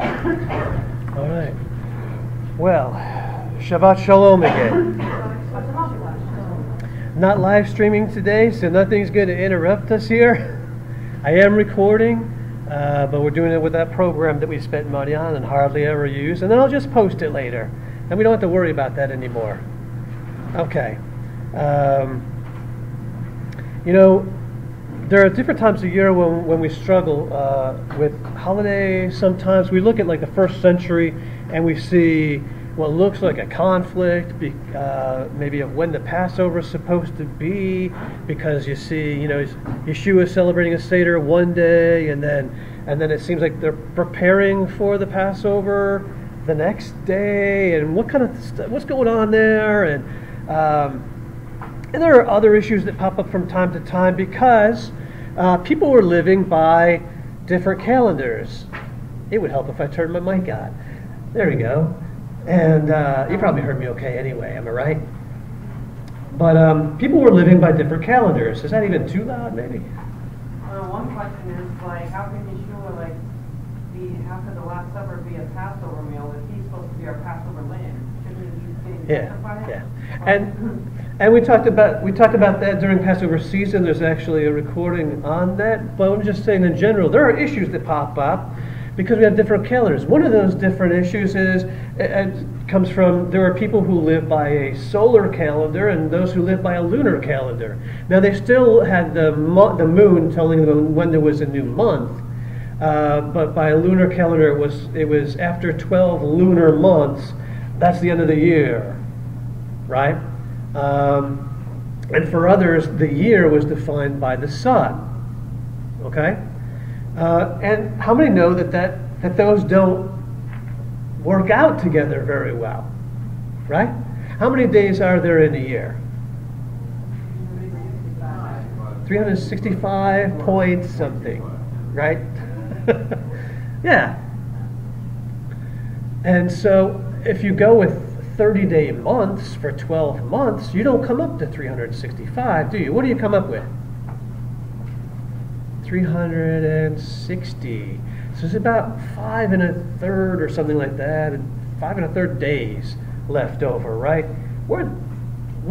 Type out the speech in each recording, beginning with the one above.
All right. Well, Shabbat Shalom again. Not live streaming today, so nothing's going to interrupt us here. I am recording, but we're doing it with that program that we spent money on and hardly ever use, and then I'll just post it later, and we don't have to worry about that anymore. Okay. You know, there are different times of year when we struggle with holidays. Sometimes we look at like the first century and we see what looks like a conflict, maybe of when the Passover is supposed to be, because you see, you know, Yeshua is celebrating a Seder one day, and then it seems like they're preparing for the Passover the next day, and what's going on there, and there are other issues that pop up from time to time because people were living by different calendars. It would help if I turned my mic on. There we go. And you probably heard me okay anyway, am I right? But people were living by different calendars. Is that even too loud, maybe? One question is, like, how can Yeshua, how could the Last Supper be a Passover meal if he's supposed to be our Passover lamb? Shouldn't he be getting sacrificed? Yeah. And we talked about that during Passover season. There's actually a recording on that. But I'm just saying in general, there are issues that pop up because we have different calendars. One of those different issues comes from there are people who live by a solar calendar and those who live by a lunar calendar. Now they still had the moon telling them when there was a new month, but by a lunar calendar it was after 12 lunar months. That's the end of the year, right? And for others, the year was defined by the sun. Okay. And how many know that those don't work out together very well, right? How many days are there in a year? 365 point something, right? Yeah. And so if you go with 30-day months for 12 months, you don't come up to 365, do you? What do you come up with? 360. So it's about 5 1/3 or something like that, and 5 1/3 days left over, right? What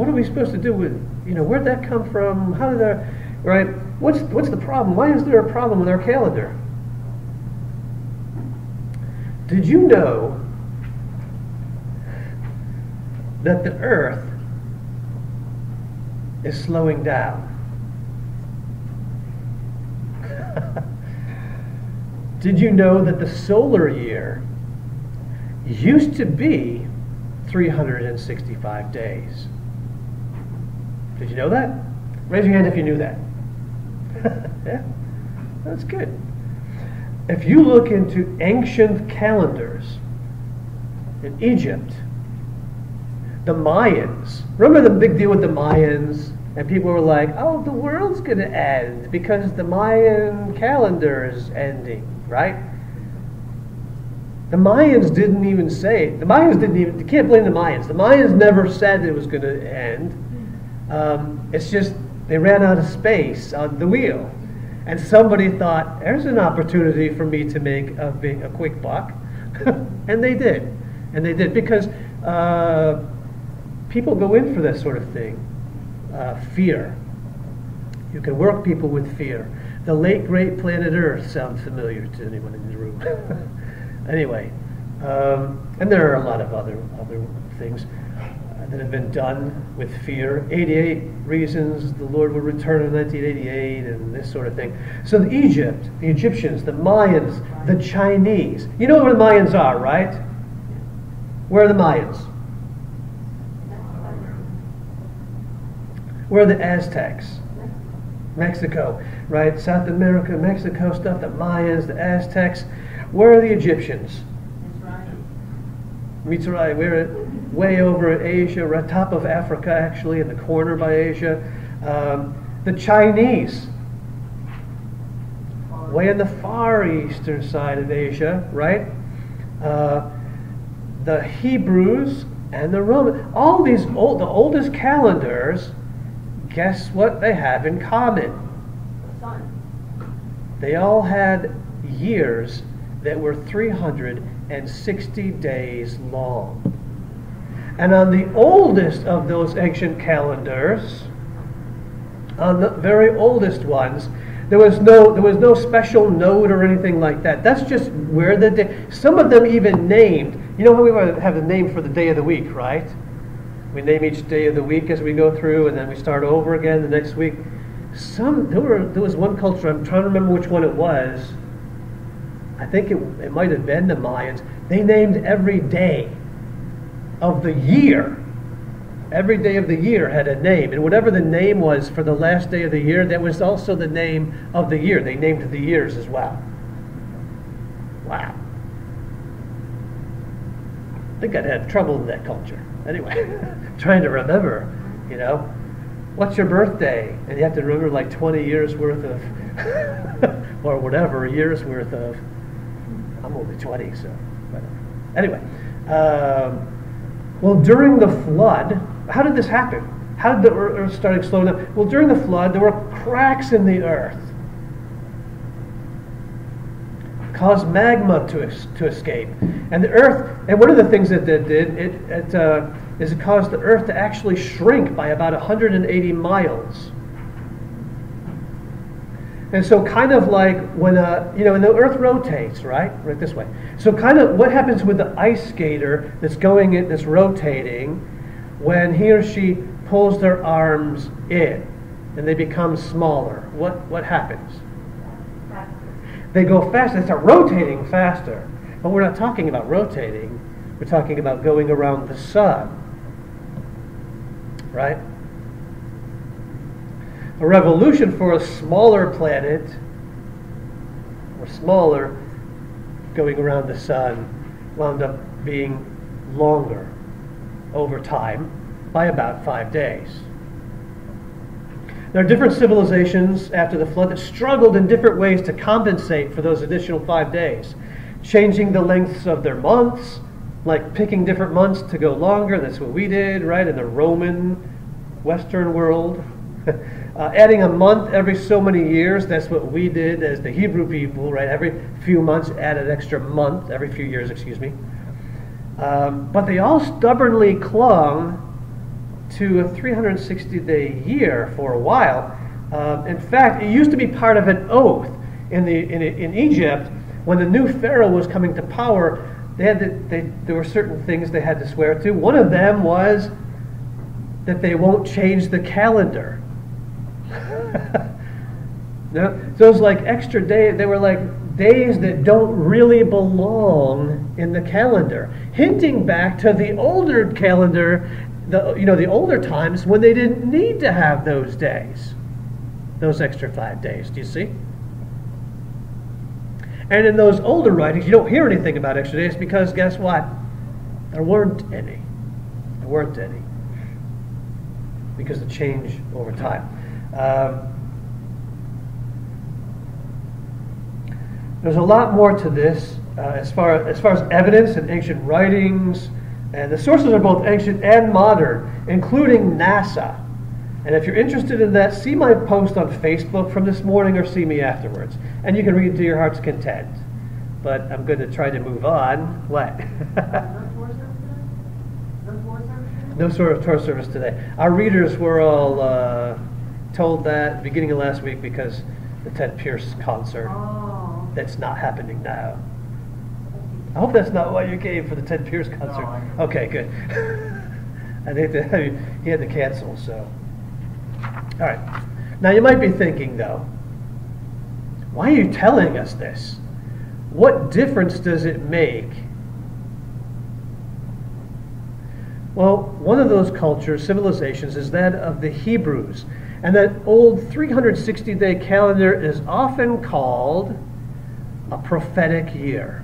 are we supposed to do with, where'd that come from? How did that, right? What's the problem? Why is there a problem with our calendar? Did you know that the Earth is slowing down? Did you know that the solar year used to be 365 days? Did you know that? Raise your hand if you knew that. Yeah, that's good. If you look into ancient calendars in Egypt, the Mayans, remember the big deal with the Mayans? And people were like, oh, the world's going to end because the Mayan calendar is ending, right? The Mayans didn't even say, you can't blame the Mayans. The Mayans never said it was going to end. It's just they ran out of space on the wheel. And somebody thought, there's an opportunity for me to make a quick buck. And they did. And they did because people go in for that sort of thing. Fear. You can work people with fear. The late great planet Earth sounds familiar to anyone in the room. Anyway, and there are a lot of other things that have been done with fear. 88 reasons the Lord will return in 1988 and this sort of thing. So Egypt, the Egyptians, the Mayans, the Chinese. You know where the Mayans are, right? Where are the Mayans? Where are the Aztecs? Mexico, right? South America, Mexico stuff, the Mayans, the Aztecs. Where are the Egyptians? Mitzrayim. We're way over in Asia, right top of Africa, actually, in the corner by Asia. The Chinese, way on the far eastern side of Asia, right? The Hebrews and the Romans. All these the oldest calendars. Guess what they have in common? The sun. They all had years that were 360 days long. And on the oldest of those ancient calendars, on the very oldest ones, there was no special note or anything like that. That's just where the day. Some of them even named. You know how we have the name for the day of the week, right? We name each day of the week as we go through, and then we start over again the next week. There was one culture. I'm trying to remember which one it was. I think it might have been the Mayans. They named every day of the year. Every day of the year had a name, and whatever the name was for the last day of the year, that was also the name of the year. They named the years as well. Wow. I think I'd have trouble in that culture. Anyway, trying to remember, what's your birthday? And you have to remember like 20 years worth of, or whatever, a year's worth of. I'm only 20, so whatever. Anyway, well, during the flood, how did this happen? How did the earth start slowing down? Well, during the flood, there were cracks in the earth. Caused magma to escape. And the earth, and one of the things that it did, is it caused the earth to actually shrink by about 180 miles. And so kind of like when, and the earth rotates, right this way. So kind of what happens with the ice skater that's that's rotating when he or she pulls their arms in and they become smaller. What happens? They go faster. They start rotating faster. But we're not talking about rotating. We're talking about going around the sun. Right? A revolution for a smaller planet, or smaller, going around the sun, wound up being longer over time by about 5 days. There are different civilizations after the flood that struggled in different ways to compensate for those additional 5 days, changing the lengths of their months, like picking different months to go longer. That's what we did, right, in the Roman Western world. Adding a month every so many years, that's what we did as the Hebrew people, right? Every few months, add an extra month, every few years, excuse me. But they all stubbornly clung to a 360-day year for a while. In fact, it used to be part of an oath in Egypt. When the new Pharaoh was coming to power, there were certain things they had to swear to. One of them was that they won't change the calendar. Those like extra days, they were like days that don't really belong in the calendar, hinting back to the older calendar, the older times when they didn't need to have those days, those extra 5 days. Do you see? And in those older writings, you don't hear anything about extra days because guess what? There weren't any. There weren't any. Because of change over time. There's a lot more to this as far as evidence in ancient writings, and the sources are both ancient and modern, including NASA. And if you're interested in that, see my post on Facebook from this morning or see me afterwards. And you can read to your heart's content. But I'm going to try to move on. What? No sort of tour service today. Our readers were all told that at the beginning of last week because the Ted Pierce concert. That's not happening now. I hope that's not why you came for the Ted Pierce concert. No, okay, good. I think he had to cancel, so. All right. Now you might be thinking, though, why are you telling us this? What difference does it make? Well, one of those cultures, civilizations, is that of the Hebrews. And that old 360-day calendar is often called a prophetic year.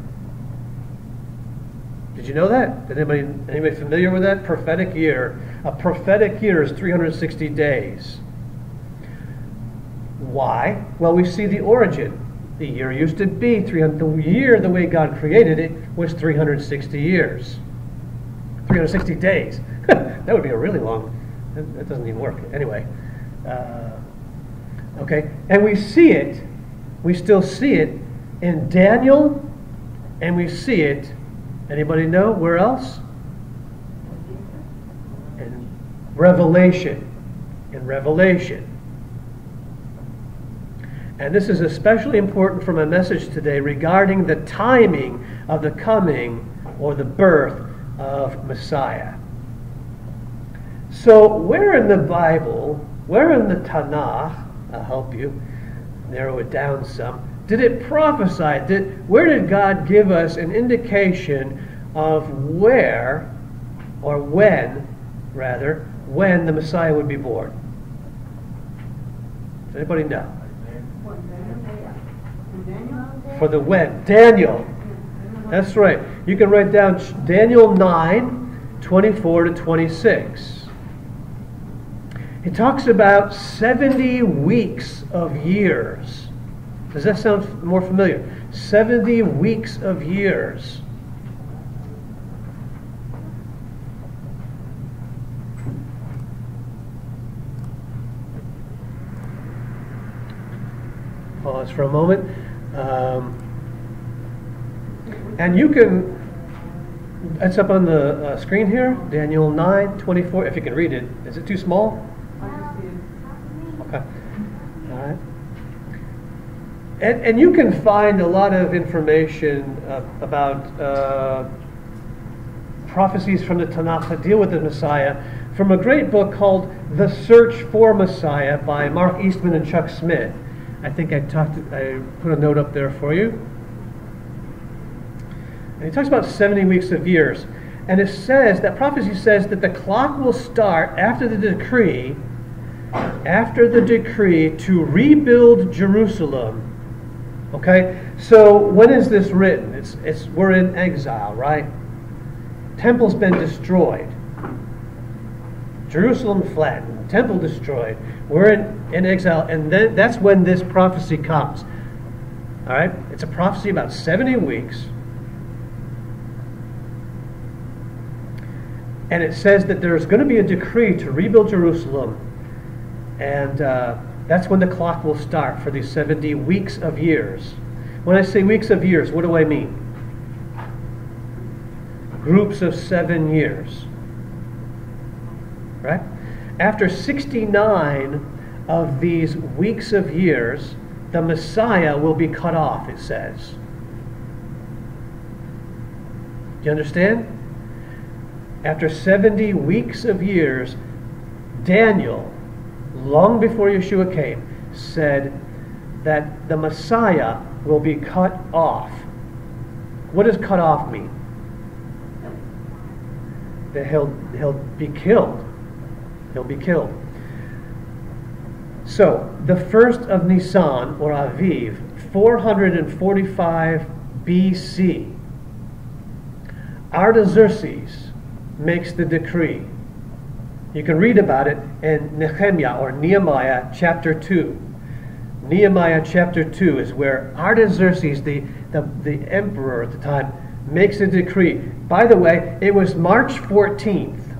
Did you know that? Did anybody familiar with that? Prophetic year. A prophetic year is 360 days. Why? Well, we see the origin. The year used to be 300. The year, the way God created it, was 360 years. 360 days. That would be a really long. That doesn't even work. Anyway. Okay. And we see it. We still see it in Daniel And we see it, anybody know where else? In Revelation. In Revelation. And this is especially important for my message today regarding the timing of the coming or the birth of Messiah. So where in the Bible, where in the Tanakh, I'll help you narrow it down some, did it prophesy? Where did God give us an indication of where, or when, rather, when the Messiah would be born? Does anybody know? For the when. Daniel. That's right. You can write down Daniel 9, 24 to 26. It talks about 70 weeks of years. Does that sound more familiar? 70 weeks of years. Pause for a moment. And you can, it's up on the screen here, Daniel 9, 24, if you can read it. Is it too small? Okay. All right. And you can find a lot of information about prophecies from the Tanakh that deal with the Messiah from a great book called The Search for Messiah by Mark Eastman and Chuck Smith. I think I put a note up there for you. And he talks about 70 weeks of years. And it says, that prophecy says that the clock will start after the decree to rebuild Jerusalem. Okay? So when is this written? We're in exile, right? Temple's been destroyed. Jerusalem flattened. Temple destroyed. We're in exile, and then that's when this prophecy comes. All right? It's a prophecy about 70 weeks. And it says that there's going to be a decree to rebuild Jerusalem. And that's when the clock will start for these 70 weeks of years. When I say weeks of years, what do I mean? Groups of 7 years. Right? After 69 of these weeks of years, the Messiah will be cut off, it says. Do you understand? After 70 weeks of years, Daniel, long before Yeshua came, said that the Messiah will be cut off. What does cut off mean? That he'll be killed. He'll be killed. So, the first of Nisan, or Aviv, 445 BC, Artaxerxes makes the decree. You can read about it in Nehemiah chapter 2. Nehemiah chapter 2 is where Artaxerxes, the emperor at the time, makes a decree. By the way, it was March 14th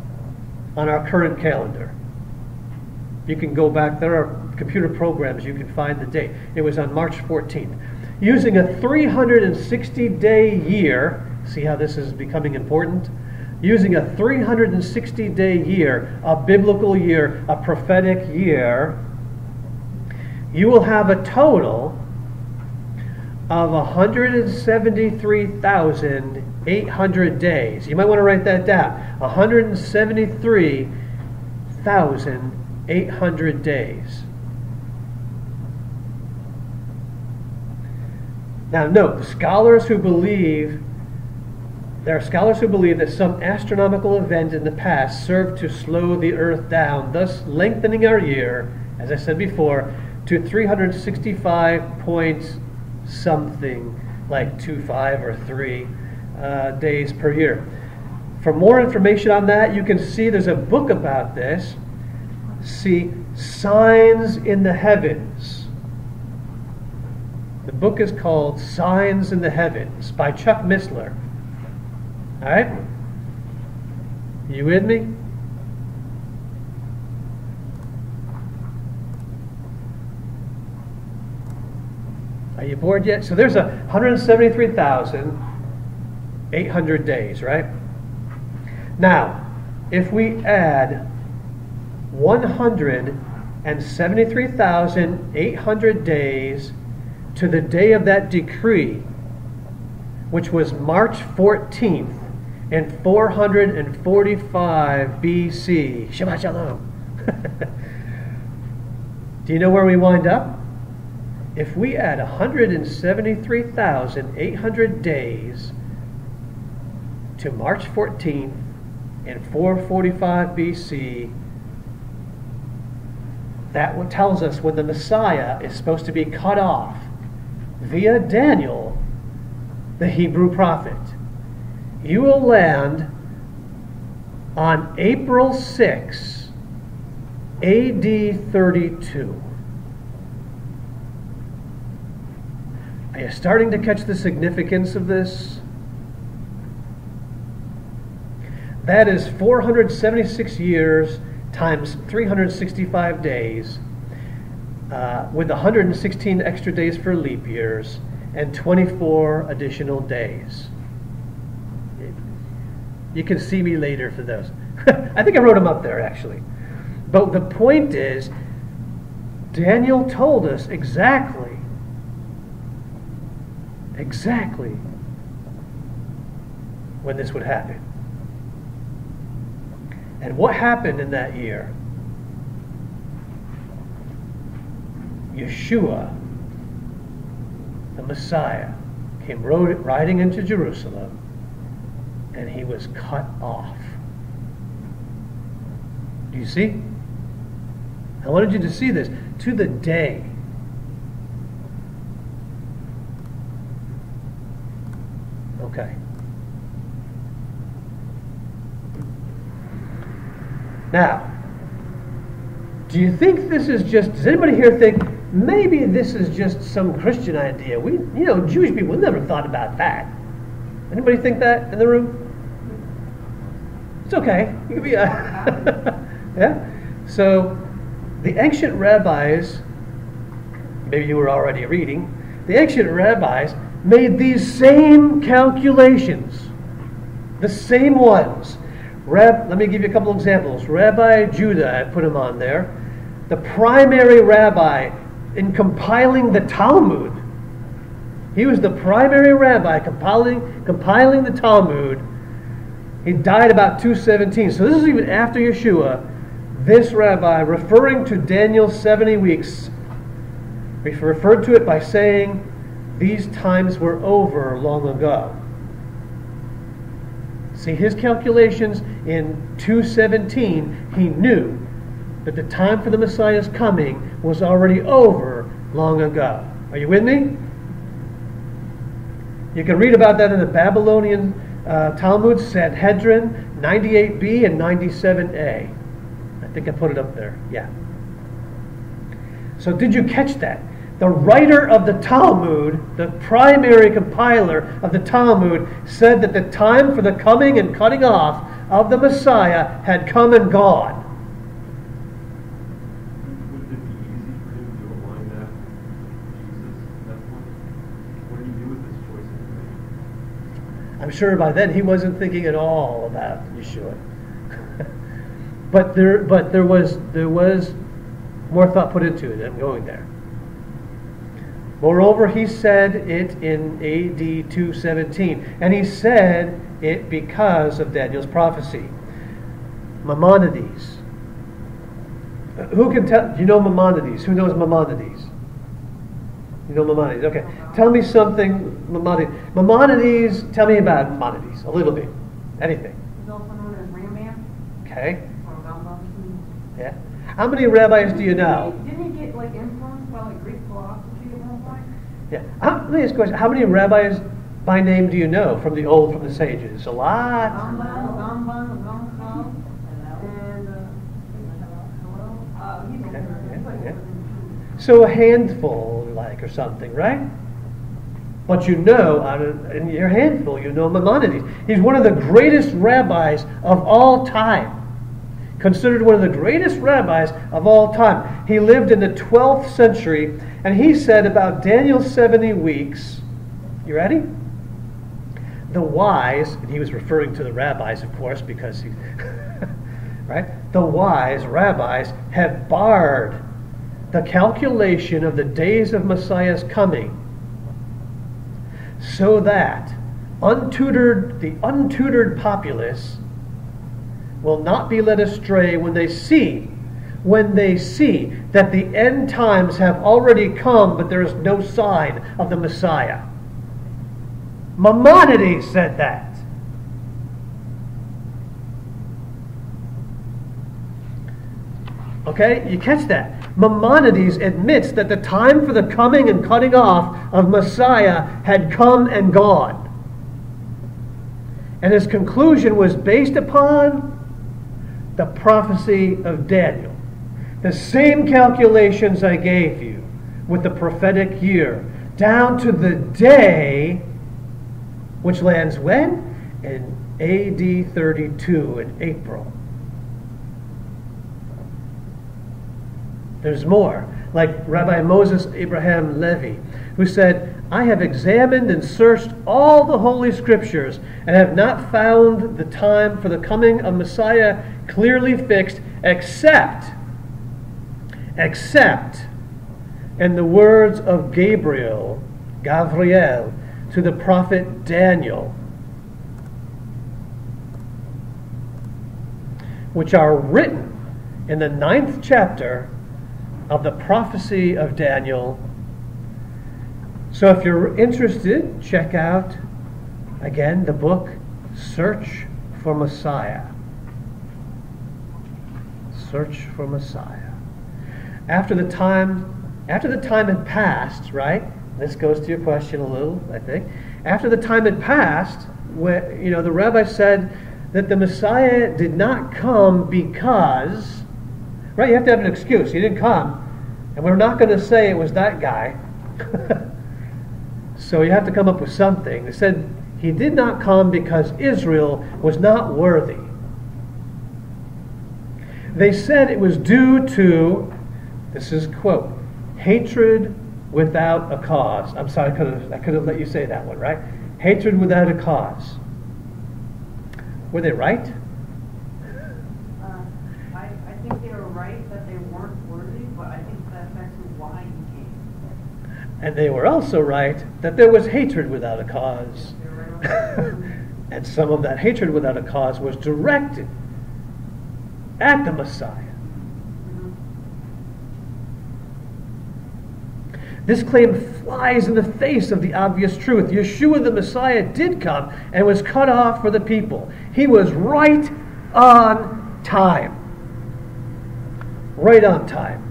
on our current calendar. You can go back, there are computer programs, you can find the date. It was on March 14th. Using a 360-day year, see how this is becoming important? Using a 360-day year, a biblical year, a prophetic year, you will have a total of 173,800 days. You might want to write that down. 173,800 days. Now note, there are scholars who believe that some astronomical event in the past served to slow the earth down, thus lengthening our year, as I said before, to 365 point something, like 25 or 3 days per year. For more information on that, you can see there's a book about this. See, Signs in the Heavens. The book is called Signs in the Heavens by Chuck Missler. All right? You with me? Are you bored yet? So there's 173,000. 800 days, right? Now, if we add 173,800 days to the day of that decree, which was March 14th in 445 BC. Shabbat Shalom. Do you know where we wind up? If we add 173,800 days to March 14th in 445 BC, that tells us when the Messiah is supposed to be cut off via Daniel, the Hebrew prophet. You will land on April 6, AD 32. Are you starting to catch the significance of this? That is 476 years times 365 days, with 116 extra days for leap years and 24 additional days. You can see me later for those. I think I wrote them up there, actually. But the point is, Daniel told us exactly when this would happen. And what happened in that year? Yeshua, the Messiah, came riding into Jerusalem, and he was cut off. Do you see? I wanted you to see this. To the day. Okay. Now, do you think this is just, does anybody here think maybe this is just some Christian idea? Jewish people never thought about that. Anybody think that in the room? It's okay. You can be yeah. So the ancient rabbis, maybe you were already reading, the ancient rabbis made these same calculations, the same ones. Let me give you a couple examples. Rabbi Judah, I put him on there, the primary rabbi in compiling the Talmud. He was the primary rabbi compiling the Talmud. He died about 217. So this is even after Yeshua. This rabbi, referring to Daniel's 70 weeks, referred to it by saying, these times were over long ago. See, his calculations in 217, he knew that the time for the Messiah's coming was already over long ago. Are you with me? You can read about that in the Babylonian Talmud, Sanhedrin 98b and 97a. I think I put it up there. Yeah. So did you catch that? The writer of the Talmud, the primary compiler of the Talmud, said that the time for the coming and cutting off of the Messiah had come and gone. Would it be easy for him to align that with Jesus at that point? What did he do with this choice information? I'm sure by then he wasn't thinking at all about Yeshua. but there was more thought put into it. I'm going there. Moreover, he said it in AD 217, and he said it because of Daniel's prophecy. Maimonides. Who can tell? Do you know Maimonides? Who knows Maimonides? You know Maimonides? Okay. Tell me something, Maimonides. Maimonides, tell me about Maimonides, a little bit. Anything. He's also known as Ram Man. Okay. Or Gamba. Yeah. How many rabbis do you know? Didn't he get influenced by Greek philosophy at one point? Yeah. Let me ask you a question. How many rabbis by name do you know from the sages? A lot. Gamba, and So a handful, or something, right? But in your handful, you know Maimonides. He's one of the greatest rabbis of all time. Considered one of the greatest rabbis of all time. He lived in the 12th century, and he said about Daniel's 70 weeks, you ready? the wise, and he was referring to the rabbis, of course, because he, right? The wise rabbis have barred the calculation of the days of Messiah's coming, so that the untutored populace will not be led astray when they see that the end times have already come, but there is no sign of the Messiah. Maimonides said that. Okay, you catch that? Maimonides admits that the time for the coming and cutting off of Messiah had come and gone. And his conclusion was based upon the prophecy of Daniel. The same calculations I gave you with the prophetic year, down to the day, which lands when? In AD 32 in April. There's more, like Rabbi Moses Abraham Levi, who said, I have examined and searched all the Holy Scriptures and have not found the time for the coming of Messiah clearly fixed except in the words of Gabriel, to the prophet Daniel, which are written in the 9th chapter of the prophecy of Daniel. So if you're interested, check out, again, the book Search for Messiah. Search for Messiah. After the time had passed, right? This goes to your question a little, I think. After the time had passed, when, the rabbi said that the Messiah did not come because, right? You have to have an excuse. He didn't come, and we're not going to say it was that guy. So you have to come up with something. They said he did not come because Israel was not worthy. They said it was due to, this is quote, hatred without a cause. I'm sorry, I could have let you say that one, right? Hatred without a cause. Were they right? I think they were right that they weren't worthy, but I think that's actually why he came. And they were also right that there was hatred without a cause. And some of that hatred without a cause was directed at the Messiah. This claim flies in the face of the obvious truth. Yeshua the Messiah did come and was cut off for the people. He was right on time. Right on time.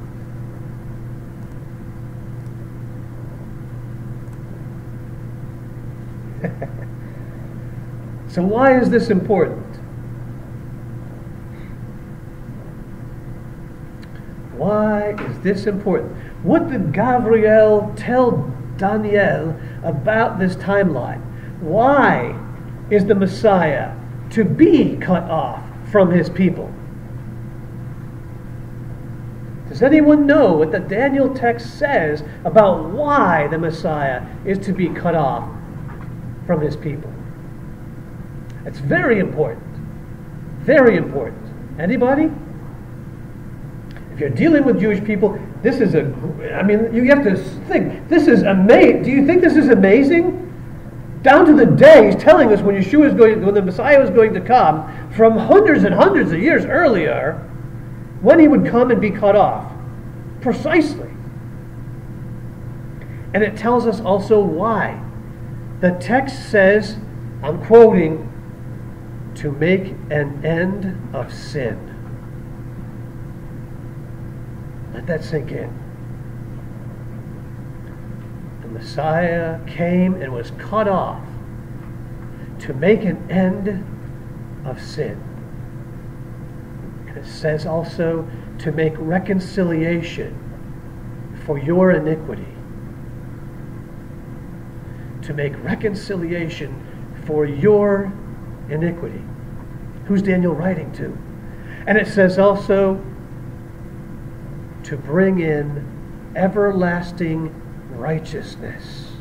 So why is this important? Why is this important? What did Gabriel tell Daniel about this timeline? Why is the Messiah to be cut off from his people? Does anyone know what the Daniel text says about why the Messiah is to be cut off from his people? It's very important. Very important. Anybody? If you're dealing with Jewish people, this is you have to think, this is amazing. Do you think this is amazing? Down to the day, he's telling us when when the Messiah was going to come, from hundreds and hundreds of years earlier, when he would come and be cut off. Precisely. And it tells us also why. The text says, I'm quoting, to make an end of sin. Let that sink in. The Messiah came and was cut off to make an end of sin. And it says also to make reconciliation for your iniquity. To make reconciliation for your iniquity. Who's Daniel writing to? And it says also to bring in everlasting righteousness.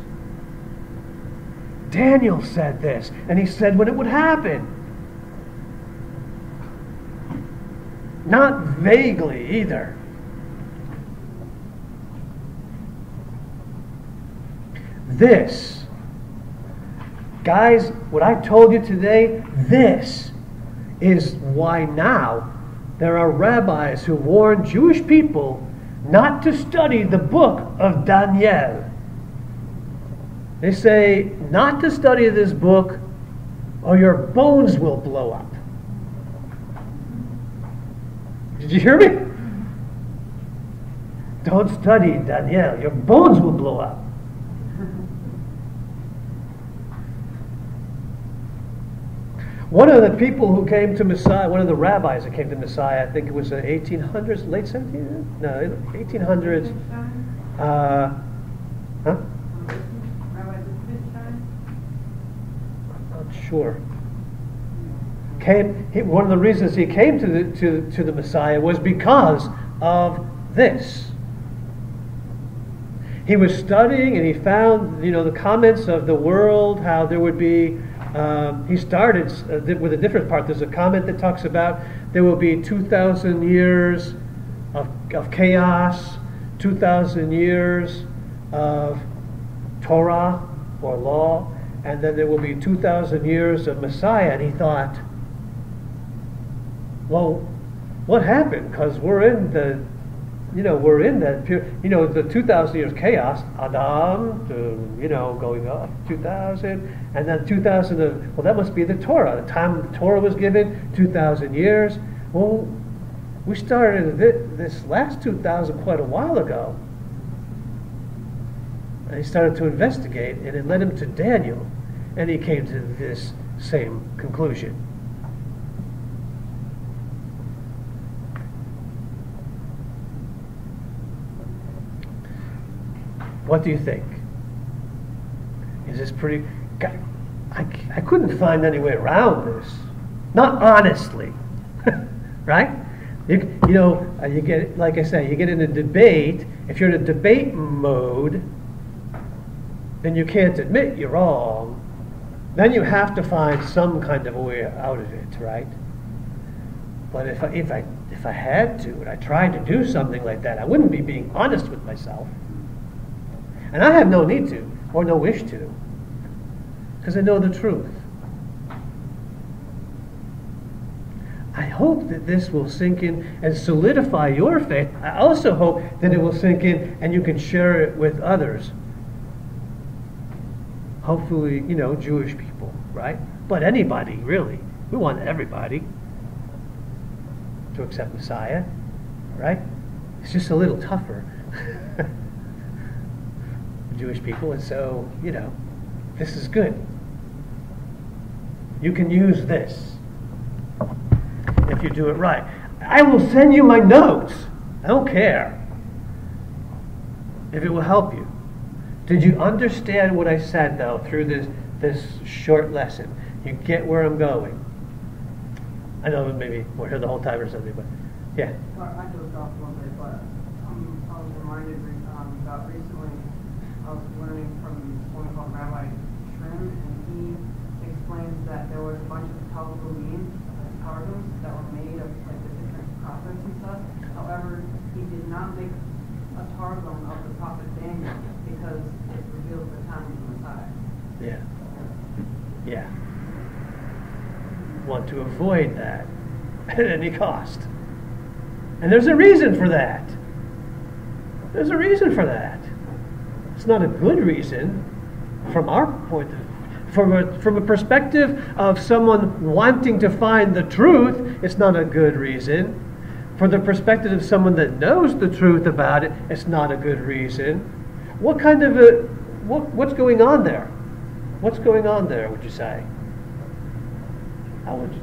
Daniel said this, and he said when it would happen. Not vaguely either. This, guys, what I told you today, this is why now there are rabbis who warn Jewish people not to study the book of Daniel. They say not to study this book or your bones will blow up. Did you hear me? Don't study Daniel. Your bones will blow up. One of the people who came to Messiah, one of the rabbis that came to Messiah, I think it was the 1800s, late 1700s? No, 1800s. Huh? I'm not sure. One of the reasons he came to the Messiah was because of this. He was studying and he found, the comments of the world, how there would be. He started with a different part. There's a comment that talks about there will be 2,000 years of chaos, 2,000 years of Torah or law, and then there will be 2,000 years of Messiah. And he thought, well, what happened? Because we're in that period. The 2,000 years chaos, Adam, going up 2,000, and then 2,000 of, well, that must be the Torah. The time the Torah was given, 2,000 years. Well, we started this last 2,000 quite a while ago. And he started to investigate, and it led him to Daniel, and he came to this same conclusion. What do you think? Is this pretty... I couldn't find any way around this. Not honestly. Right? You get, like I say, you get in a debate. If you're in a debate mode, then you can't admit you're wrong. Then you have to find some kind of a way out of it, right? But if I had to, and I tried to do something like that, I wouldn't be being honest with myself. And I have no need to, or no wish to, because I know the truth. I hope that this will sink in and solidify your faith. I also hope that it will sink in and you can share it with others. Hopefully, Jewish people, right? But anybody, really. We want everybody to accept Messiah, right? It's just a little tougher. Jewish people, and so, this is good. You can use this if you do it right. I will send you my notes. I don't care if it will help you. Did you understand what I said, though, through this short lesson? You get where I'm going. I know maybe we're here the whole time or something, but yeah. Well, I could have talked one day, but I was reminded about recently. I was learning from someone called Rabbi Shrim, and he explains that there was a bunch of targums that were made of the different prophets and stuff. However, he did not make a targum of the prophet Daniel because it reveals the time of the Messiah. Yeah. Want to avoid that at any cost. And there's a reason for that. There's a reason for that. It's not a good reason from our point of view. From a perspective of someone wanting to find the truth, it's not a good reason. From the perspective of someone that knows the truth about it, it's not a good reason. What kind of what's going on there? What's going on there, would you say? How would you?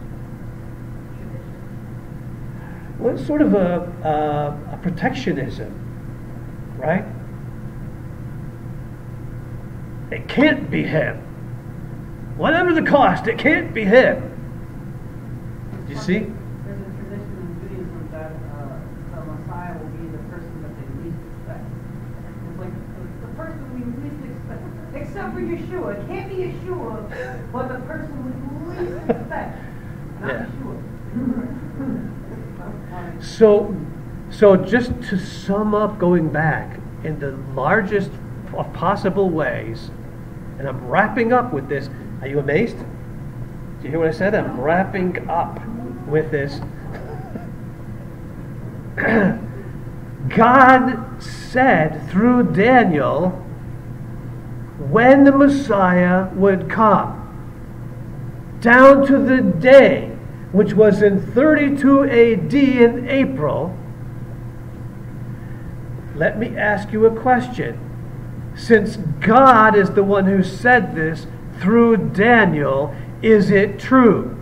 Well, it's sort of a protectionism, right? It can't be him. Whatever the cost, it can't be him. Do you see? There's a tradition in Judaism that the Messiah will be the person that they least expect. It's like the person we least expect, except for Yeshua. It can't be Yeshua, but the person we least expect. Not Yeah. Yeshua. So just to sum up, going back in the largest of possible ways, and I'm wrapping up with this. Are you amazed? Do you hear what I said? I'm wrapping up with this. God said through Daniel when the Messiah would come, down to the day, which was in 32 AD in April. Let me ask you a question. Since God is the one who said this through Daniel, is it true?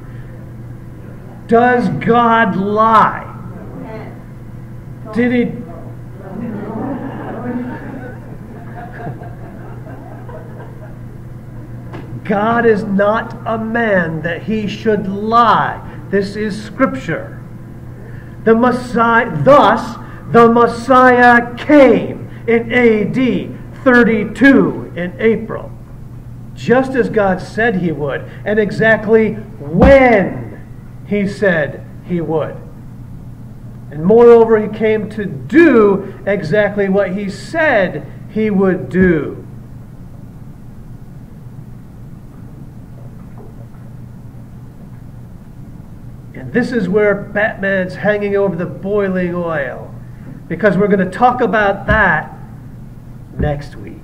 Does God lie? Did he? God is not a man that he should lie. This is Scripture. The Messiah came in AD 32 in April, just as God said he would, and exactly when he said he would. And moreover, he came to do exactly what he said he would do. And this is where Batman's hanging over the boiling oil, because we're going to talk about that next week.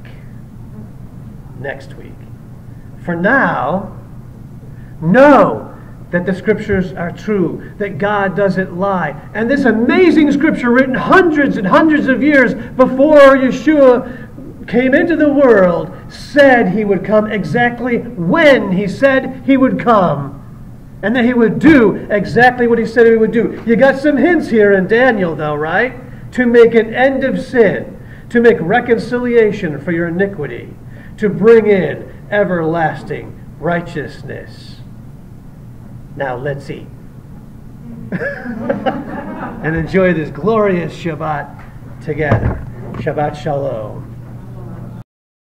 Next week. For now, know that the Scriptures are true, that God doesn't lie. And this amazing Scripture, written hundreds and hundreds of years before Yeshua came into the world, said he would come exactly when he said he would come, and that he would do exactly what he said he would do. You got some hints here in Daniel, though, right? To make an end of sin, to make reconciliation for your iniquity, to bring in everlasting righteousness. Now let's eat and enjoy this glorious Shabbat together. Shabbat Shalom.